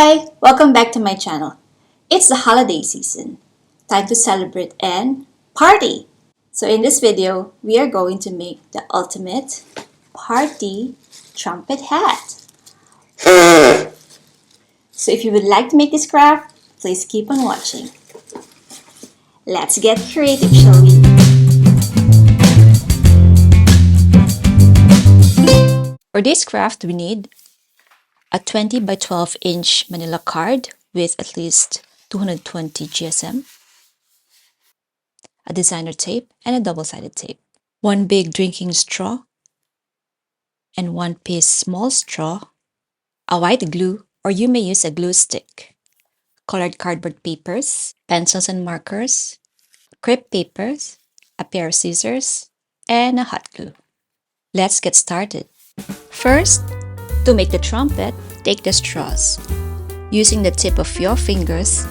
Hi! Welcome back to my channel. It's the holiday season. Time to celebrate and party! So in this video, we are going to make the ultimate party trumpet hat. So if you would like to make this craft, please keep on watching. Let's get creative, shall we? For this craft, we need a 20 by 12 inch manila card with at least 220 GSM, a designer tape, and a double-sided tape, one big drinking straw, and one piece small straw, a white glue, or you may use a glue stick, colored cardboard papers, pencils and markers, crepe papers, a pair of scissors, and a hot glue. Let's get started. First, to make the trumpet, take the straws. Using the tip of your fingers,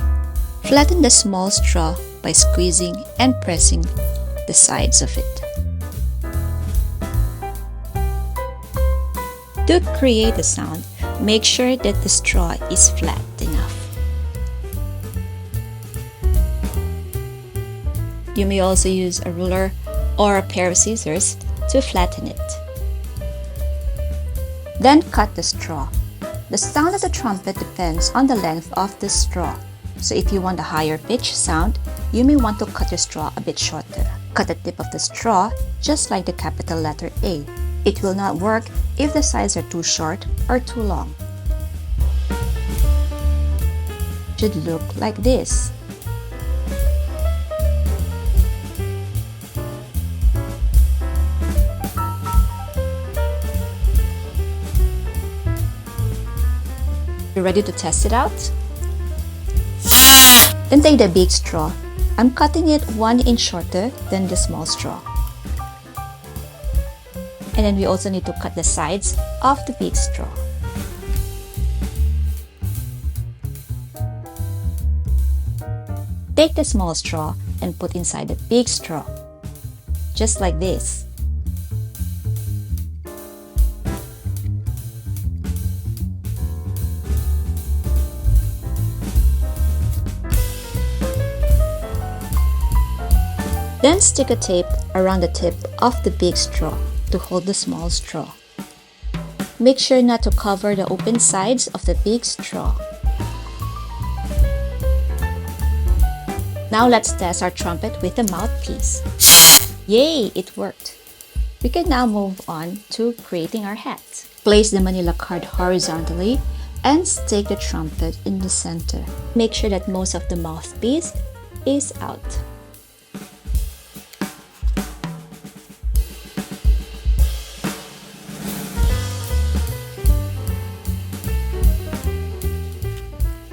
flatten the small straw by squeezing and pressing the sides of it. To create a sound, make sure that the straw is flat enough. You may also use a ruler or a pair of scissors to flatten it. Then cut the straw. The sound of the trumpet depends on the length of the straw. So if you want a higher pitch sound, you may want to cut your straw a bit shorter. Cut the tip of the straw just like the capital letter A. It will not work if the sides are too short or too long. It should look like this. You ready to test it out? Then take the big straw. I'm cutting it 1 inch shorter than the small straw. And then we also need to cut the sides of the big straw. Take the small straw and put inside the big straw, just like this. Then stick a tape around the tip of the big straw to hold the small straw. Make sure not to cover the open sides of the big straw. Now let's test our trumpet with the mouthpiece. Yay! It worked! We can now move on to creating our hat. Place the manila card horizontally and stick the trumpet in the center. Make sure that most of the mouthpiece is out.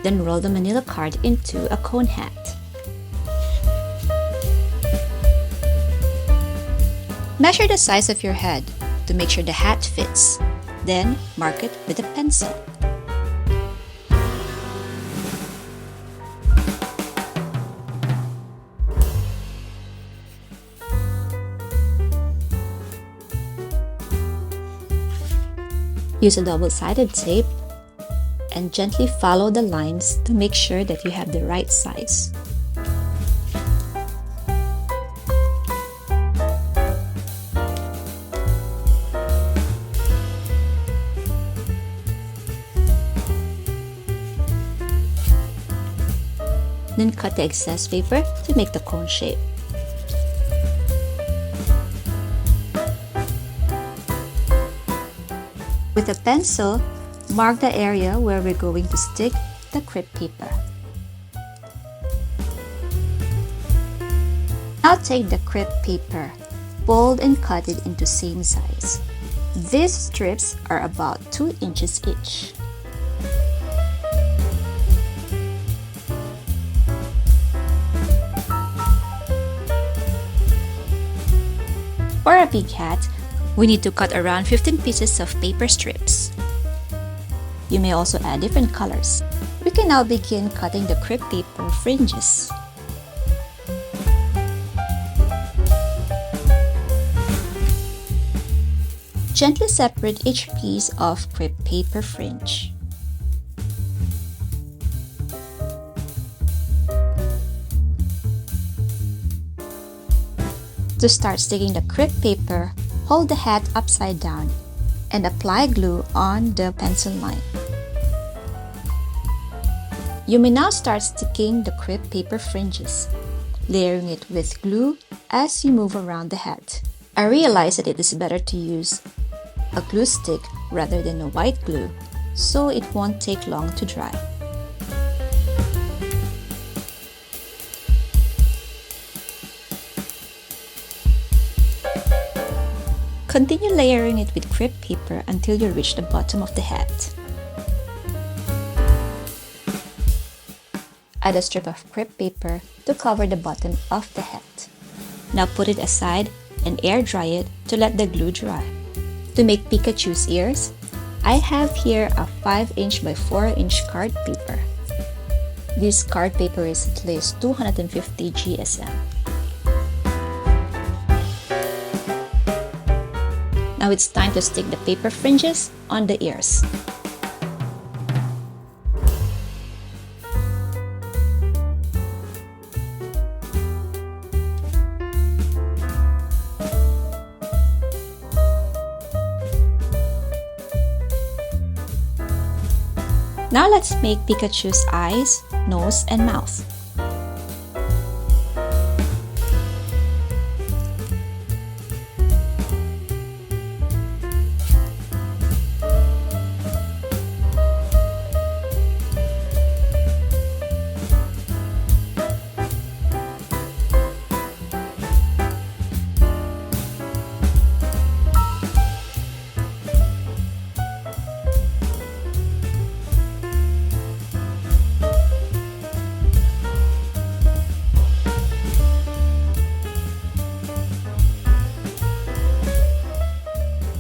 Then roll the manila card into a cone hat. Measure the size of your head to make sure the hat fits. Then mark it with a pencil. Use a double-sided tape and gently follow the lines to make sure that you have the right size. Then cut the excess paper to make the cone shape. With a pencil, mark the area where we're going to stick the crepe paper. Now take the crepe paper, fold and cut it into same size. These strips are about 2 inches each. For a big hat, we need to cut around 15 pieces of paper strips. You may also add different colors. We can now begin cutting the crepe paper fringes. Gently separate each piece of crepe paper fringe. To start sticking the crepe paper, hold the hat upside down and apply glue on the pencil line. You may now start sticking the crepe paper fringes, layering it with glue as you move around the hat. I realize that it is better to use a glue stick rather than a white glue, so it won't take long to dry. Continue layering it with crepe paper until you reach the bottom of the hat. Add a strip of crepe paper to cover the bottom of the hat. Now put it aside and air dry it to let the glue dry. To make Pikachu's ears, I have here a 5" by 4" card paper. This card paper is at least 250 GSM. Now it's time to stick the paper fringes on the ears. Now let's make Pikachu's eyes, nose, and mouth.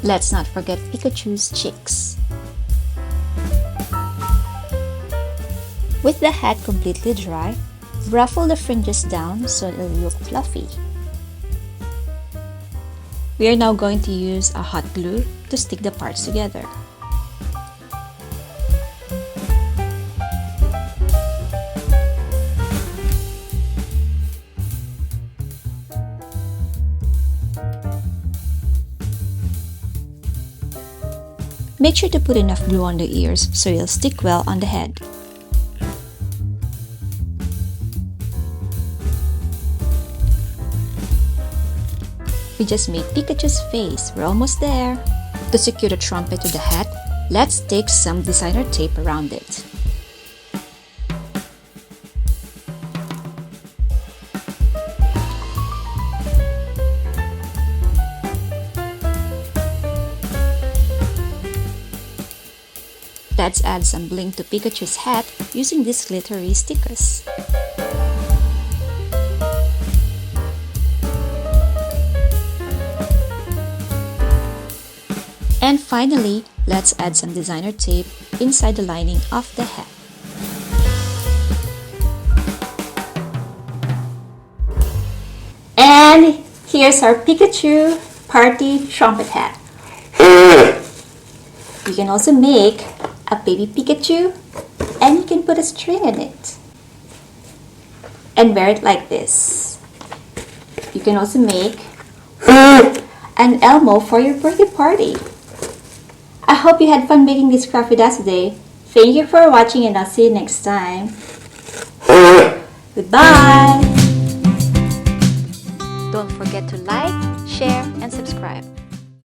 Let's not forget Pikachu's cheeks. With the hat completely dry, ruffle the fringes down so it'll look fluffy. We are now going to use a hot glue to stick the parts together. Make sure to put enough glue on the ears so it'll stick well on the head. We just made Pikachu's face. We're almost there. To secure the trumpet to the hat, let's take some designer tape around it. Let's add some bling to Pikachu's hat using these glittery stickers. And finally, let's add some designer tape inside the lining of the hat. And here's our Pikachu party trumpet hat. You can also make a baby Pikachu and you can put a string in it and wear it like this. You can also make an Elmo for your birthday party. I hope you had fun making this craft with us today. Thank you for watching and I'll see you next time. Goodbye! Don't forget to like, share, and subscribe.